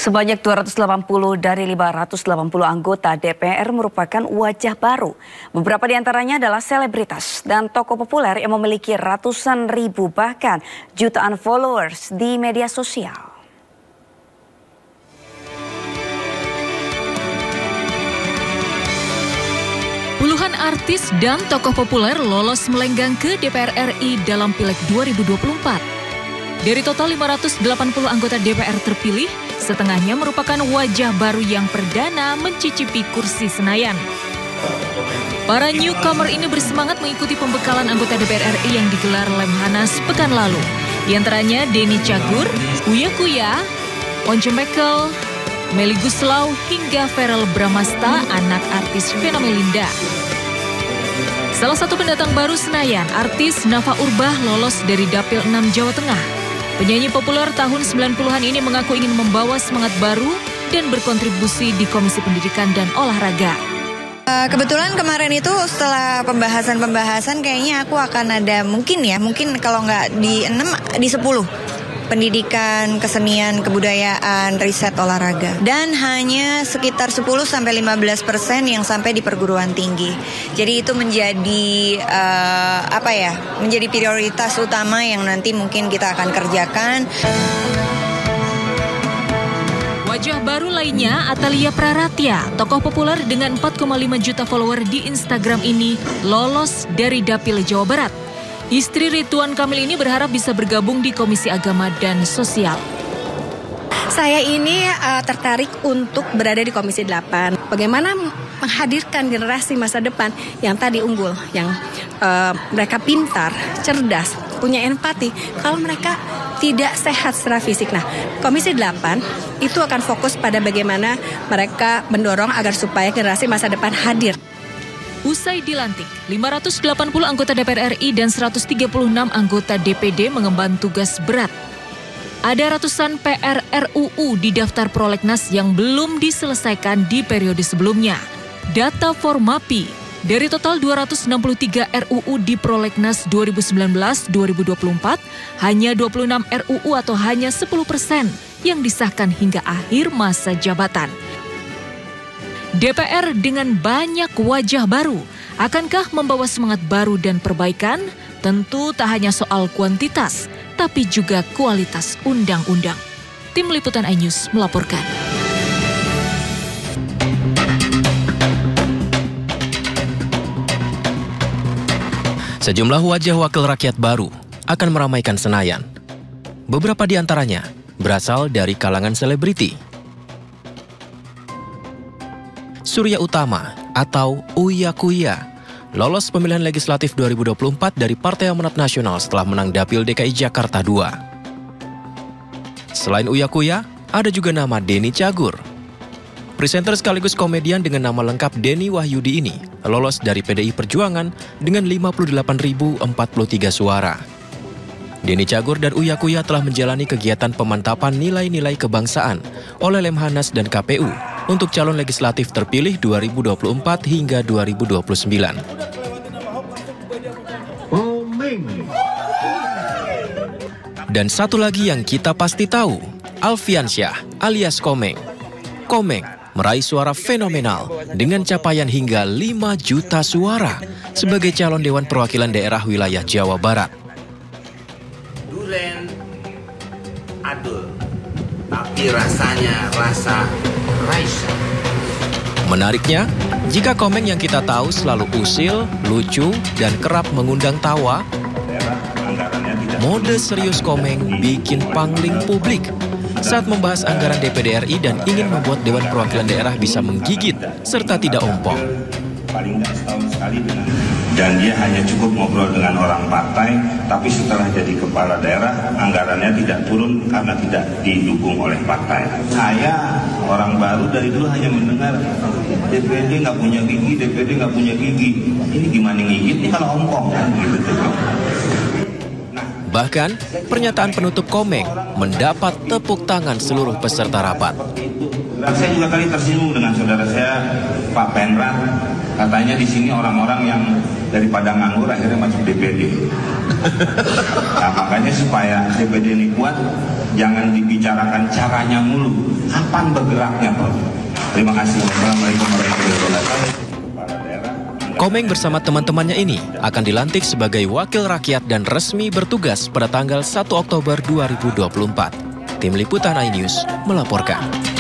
Sebanyak 280 dari 580 anggota DPR merupakan wajah baru. Beberapa di antaranya adalah selebritas dan tokoh populer yang memiliki ratusan ribu bahkan jutaan followers di media sosial. Puluhan artis dan tokoh populer lolos melenggang ke DPR RI dalam Pileg 2024. Dari total 580 anggota DPR terpilih, setengahnya merupakan wajah baru yang perdana mencicipi kursi Senayan. Para newcomer ini bersemangat mengikuti pembekalan anggota DPR RI yang digelar Lemhanas pekan lalu. Di antaranya Denny Cagur, Uya Kuya, Once Mekel, Melly Guslau, hingga Verrell Bramasta, anak artis Vena Melinda. Salah satu pendatang baru Senayan, artis Nafa Urbah lolos dari Dapil 6 Jawa Tengah. Penyanyi populer tahun 90-an ini mengaku ingin membawa semangat baru dan berkontribusi di Komisi Pendidikan dan Olahraga. Kebetulan kemarin itu setelah pembahasan kayaknya aku akan ada mungkin kalau nggak di 6, di 10. Pendidikan, kesenian, kebudayaan, riset, olahraga. Dan hanya sekitar 10-15% yang sampai di perguruan tinggi. Jadi itu menjadi menjadi prioritas utama yang nanti mungkin kita akan kerjakan. Wajah baru lainnya Atalia Praratya, tokoh populer dengan 4,5 juta follower di Instagram ini lolos dari Dapil Jawa Barat. Istri Ridwan Kamil ini berharap bisa bergabung di Komisi Agama dan Sosial. Saya ini tertarik untuk berada di Komisi 8. Bagaimana menghadirkan generasi masa depan yang tadi unggul, yang mereka pintar, cerdas, punya empati. Kalau mereka tidak sehat secara fisik. Nah, Komisi 8 itu akan fokus pada bagaimana mereka mendorong agar supaya generasi masa depan hadir. Usai dilantik, 580 anggota DPR RI dan 136 anggota DPD mengemban tugas berat. Ada ratusan PR RUU di daftar prolegnas yang belum diselesaikan di periode sebelumnya. Data Formapi, dari total 263 RUU di prolegnas 2019-2024, hanya 26 RUU atau hanya 10% yang disahkan hingga akhir masa jabatan. DPR dengan banyak wajah baru, akankah membawa semangat baru dan perbaikan? Tentu tak hanya soal kuantitas, tapi juga kualitas undang-undang. Tim Liputan iNews melaporkan. Sejumlah wajah wakil rakyat baru akan meramaikan Senayan. Beberapa di antaranya berasal dari kalangan selebriti. Surya Utama atau Uya Kuya lolos pemilihan legislatif 2024 dari Partai Amanat Nasional setelah menang Dapil DKI Jakarta II. Selain Uya Kuya, ada juga nama Denny Cagur. Presenter sekaligus komedian dengan nama lengkap Denny Wahyudi ini lolos dari PDI Perjuangan dengan 58.043 suara. Denny Cagur dan Uya Kuya telah menjalani kegiatan pemantapan nilai-nilai kebangsaan oleh Lemhanas dan KPU untuk calon legislatif terpilih 2024 hingga 2029. Dan satu lagi yang kita pasti tahu, Alfiansyah alias Komeng. Komeng meraih suara fenomenal dengan capaian hingga 5 juta suara sebagai calon Dewan Perwakilan Daerah Wilayah Jawa Barat. Duren adul, tapi rasanya rasa Raisa. Menariknya, jika Komeng yang kita tahu selalu usil, lucu, dan kerap mengundang tawa, mode serius Komeng bikin pangling publik saat membahas anggaran DPD RI dan ingin membuat Dewan Perwakilan Daerah bisa menggigit serta tidak ompong. Paling nggak setahun sekali dan dia hanya cukup ngobrol dengan orang partai, tapi setelah jadi kepala daerah anggarannya tidak turun karena tidak didukung oleh partai. Saya orang baru dari dulu hanya mendengar DPD nggak punya gigi, DPD nggak punya gigi. Ini gimana ngigit ini kalau ompong kan gitu. Bahkan pernyataan penutup Komeng mendapat tepuk tangan seluruh peserta rapat. Saya juga kali tersinggung dengan saudara saya Pak Penrat. Katanya di sini orang-orang yang dari Padang Anggur akhirnya masuk DPD. Nah, makanya supaya DPD ini kuat, jangan dibicarakan caranya mulu, kapan bergeraknya Pak. Terima kasih. Wassalamualaikum warahmatullahi wabarakatuh. Komeng bersama teman-temannya ini akan dilantik sebagai wakil rakyat dan resmi bertugas pada tanggal 1 Oktober 2024. Tim Liputan iNews melaporkan.